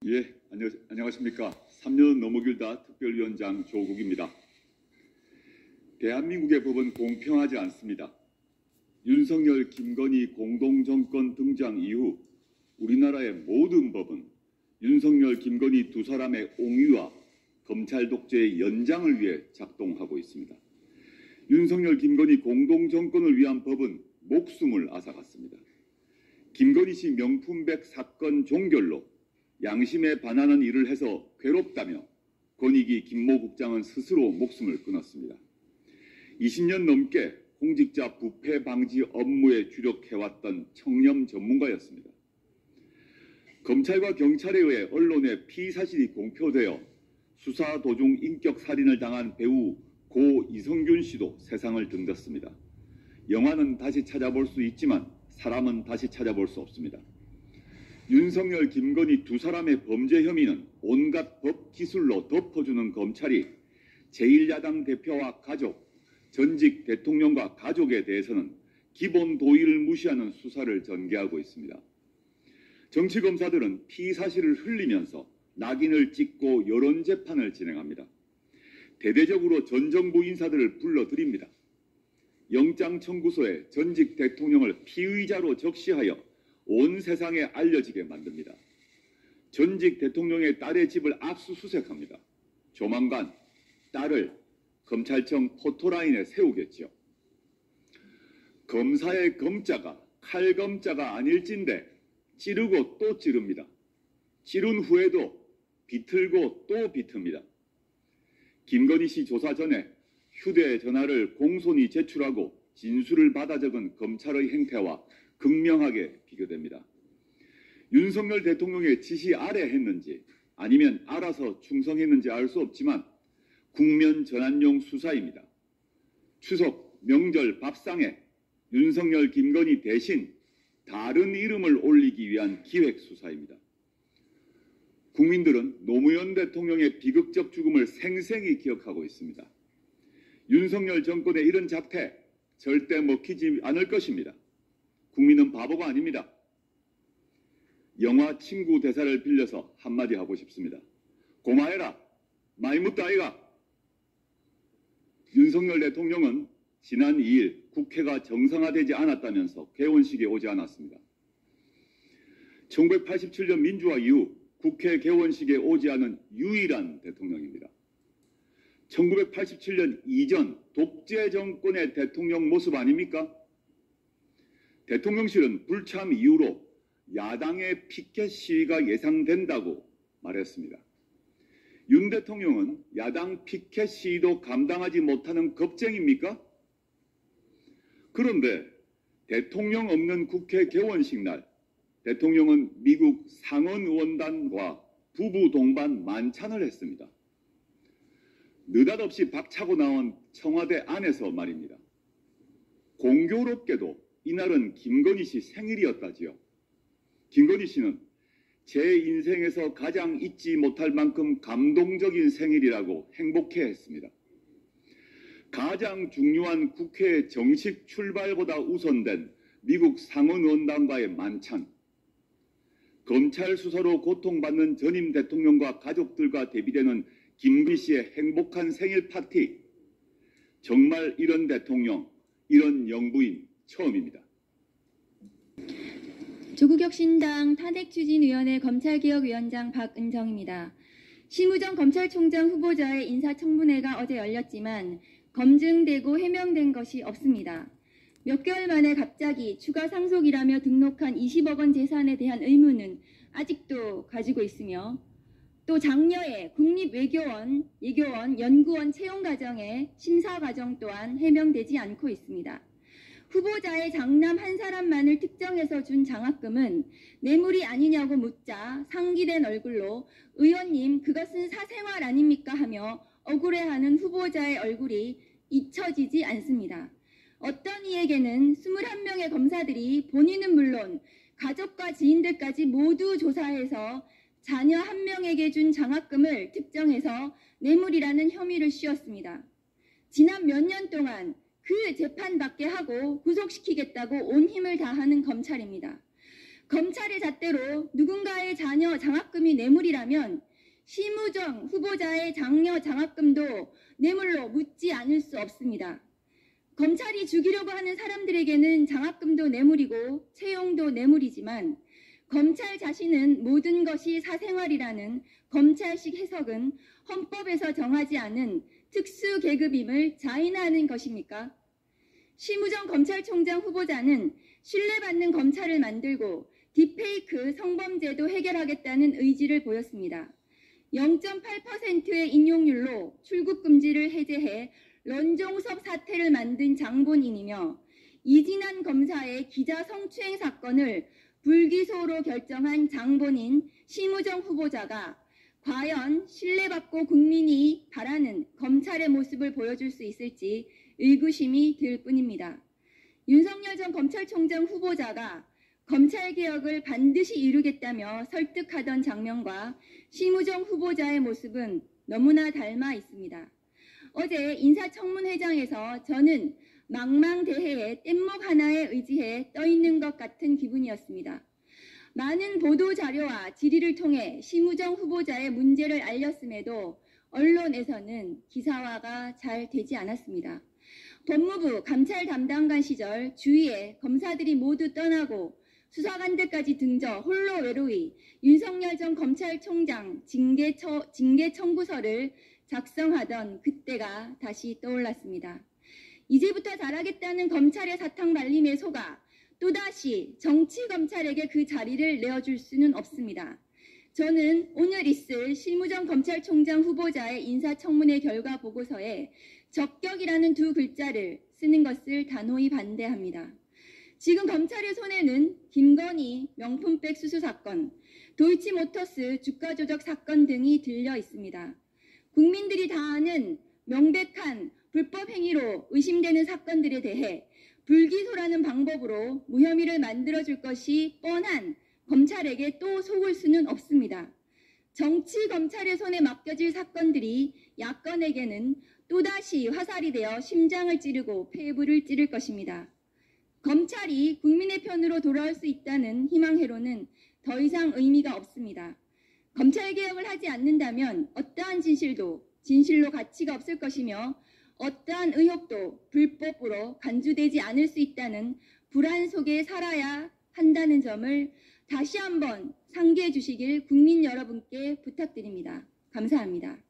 예, 안녕하십니까. 3년 넘어길다 특별위원장 조국입니다. 대한민국의 법은 공평하지 않습니다. 윤석열, 김건희 공동정권 등장 이후 우리나라의 모든 법은 윤석열, 김건희 두 사람의 옹위와 검찰 독재의 연장을 위해 작동하고 있습니다. 윤석열, 김건희 공동정권을 위한 법은 목숨을 앗아갔습니다. 김건희 씨 명품백 사건 종결로 양심에 반하는 일을 해서 괴롭다며 권익위 김모 국장은 스스로 목숨을 끊었습니다. 20년 넘게 공직자 부패 방지 업무에 주력해왔던 청렴 전문가였습니다. 검찰과 경찰에 의해 언론에 피의사실이 공표되어 수사 도중 인격 살인을 당한 배우 고 이성균 씨도 세상을 등졌습니다. 영화는 다시 찾아볼 수 있지만 사람은 다시 찾아볼 수 없습니다. 윤석열, 김건희 두 사람의 범죄 혐의는 온갖 법 기술로 덮어주는 검찰이 제1야당 대표와 가족, 전직 대통령과 가족에 대해서는 기본 도의를 무시하는 수사를 전개하고 있습니다. 정치검사들은 피의사실을 흘리면서 낙인을 찍고 여론재판을 진행합니다. 대대적으로 전 정부 인사들을 불러들입니다. 영장청구서에 전직 대통령을 피의자로 적시하여 온 세상에 알려지게 만듭니다. 전직 대통령의 딸의 집을 압수수색합니다. 조만간 딸을 검찰청 포토라인에 세우겠지요. 검사의 검자가 칼검자가 아닐진데 찌르고 또 찌릅니다. 찌른 후에도 비틀고 또 비틉니다. 김건희 씨 조사 전에 휴대전화를 공손히 제출하고 진술을 받아 적은 검찰의 행태와 극명하게 비교됩니다. 윤석열 대통령의 지시 아래 했는지 아니면 알아서 충성했는지 알 수 없지만 국면 전환용 수사입니다. 추석, 명절, 밥상에 윤석열, 김건희 대신 다른 이름을 올리기 위한 기획 수사입니다. 국민들은 노무현 대통령의 비극적 죽음을 생생히 기억하고 있습니다. 윤석열 정권의 이런 작태 절대 먹히지 않을 것입니다. 국민은 바보가 아닙니다. 영화 친구 대사를 빌려서 한마디 하고 싶습니다. 고마해라. 많이 묻다 아이가. 윤석열 대통령은 지난 2일 국회가 정상화되지 않았다면서 개원식에 오지 않았습니다. 1987년 민주화 이후 국회 개원식에 오지 않은 유일한 대통령입니다. 1987년 이전 독재 정권의 대통령 모습 아닙니까? 대통령실은 불참 이후로 야당의 피켓 시위가 예상된다고 말했습니다. 윤 대통령은 야당 피켓 시위도 감당하지 못하는 겁쟁입니까? 그런데 대통령 없는 국회 개원식 날 대통령은 미국 상원의원단과 부부 동반 만찬을 했습니다. 느닷없이 박차고 나온 청와대 안에서 말입니다. 공교롭게도 이날은 김건희 씨 생일이었다지요. 김건희 씨는 제 인생에서 가장 잊지 못할 만큼 감동적인 생일이라고 행복해했습니다. 가장 중요한 국회의 정식 출발보다 우선된 미국 상원의원단과의 만찬, 검찰 수사로 고통받는 전임 대통령과 가족들과 대비되는 김건희 씨의 행복한 생일 파티, 정말 이런 대통령, 이런 영부인 처음입니다. 조국혁신당 탄핵추진위원회 검찰개혁위원장 박은정입니다. 심우정 검찰총장 후보자의 인사청문회가 어제 열렸지만 검증되고 해명된 것이 없습니다. 몇 개월 만에 갑자기 추가 상속이라며 등록한 20억 원 재산에 대한 의문은 아직도 가지고 있으며 또 장녀의 국립외교원, 예교원, 연구원 채용 과정의 심사 과정 또한 해명되지 않고 있습니다. 후보자의 장남 한 사람만을 특정해서 준 장학금은 뇌물이 아니냐고 묻자 상기된 얼굴로 의원님 그것은 사생활 아닙니까 하며 억울해하는 후보자의 얼굴이 잊혀지지 않습니다. 어떤 이에게는 21명의 검사들이 본인은 물론 가족과 지인들까지 모두 조사해서 자녀 한 명에게 준 장학금을 특정해서 뇌물이라는 혐의를 씌웠습니다. 지난 몇 년 동안 그 재판받게 하고 구속시키겠다고 온 힘을 다하는 검찰입니다. 검찰의 잣대로 누군가의 자녀 장학금이 뇌물이라면 심우정 후보자의 장녀 장학금도 뇌물로 묻지 않을 수 없습니다. 검찰이 죽이려고 하는 사람들에게는 장학금도 뇌물이고 채용도 뇌물이지만 검찰 자신은 모든 것이 사생활이라는 검찰식 해석은 헌법에서 정하지 않은 특수계급임을 자인하는 것입니까? 심우정 검찰총장 후보자는 신뢰받는 검찰을 만들고 딥페이크 성범죄도 해결하겠다는 의지를 보였습니다. 0.8%의 인용률로 출국 금지를 해제해 런종섭 사태를 만든 장본인이며 이진한 검사의 기자 성추행 사건을 불기소로 결정한 장본인 심우정 후보자가 과연 신뢰받고 국민이 바라는 검찰의 모습을 보여줄 수 있을지 의구심이 들 뿐입니다. 윤석열 전 검찰총장 후보자가 검찰개혁을 반드시 이루겠다며 설득하던 장면과 심우정 후보자의 모습은 너무나 닮아 있습니다. 어제 인사청문회장에서 저는 망망대해에 뗏목 하나에 의지해 떠있는 것 같은 기분이었습니다. 많은 보도자료와 질의를 통해 심우정 후보자의 문제를 알렸음에도 언론에서는 기사화가 잘 되지 않았습니다. 법무부 감찰 담당관 시절 주위에 검사들이 모두 떠나고 수사관들까지 등져 홀로 외로이 윤석열 전 검찰총장 징계 청구서를 작성하던 그때가 다시 떠올랐습니다. 이제부터 잘하겠다는 검찰의 사탕 발림에 속아 또다시 정치검찰에게 그 자리를 내어줄 수는 없습니다. 저는 오늘 있을 심우정 검찰총장 후보자의 인사청문회 결과 보고서에 적격이라는 두 글자를 쓰는 것을 단호히 반대합니다. 지금 검찰의 손에는 김건희 명품백 수수 사건, 도이치모터스 주가 조작 사건 등이 들려 있습니다. 국민들이 다 아는 명백한 불법 행위로 의심되는 사건들에 대해 불기소라는 방법으로 무혐의를 만들어줄 것이 뻔한 검찰에게 또 속을 수는 없습니다. 정치 검찰의 손에 맡겨질 사건들이 야권에게는 또다시 화살이 되어 심장을 찌르고 폐부를 찌를 것입니다. 검찰이 국민의 편으로 돌아올 수 있다는 희망회로는 더 이상 의미가 없습니다. 검찰개혁을 하지 않는다면 어떠한 진실로 가치가 없을 것이며 어떠한 의혹도 불법으로 간주되지 않을 수 있다는 불안 속에 살아야 한다는 점을 다시 한번 상기해 주시길 국민 여러분께 부탁드립니다. 감사합니다.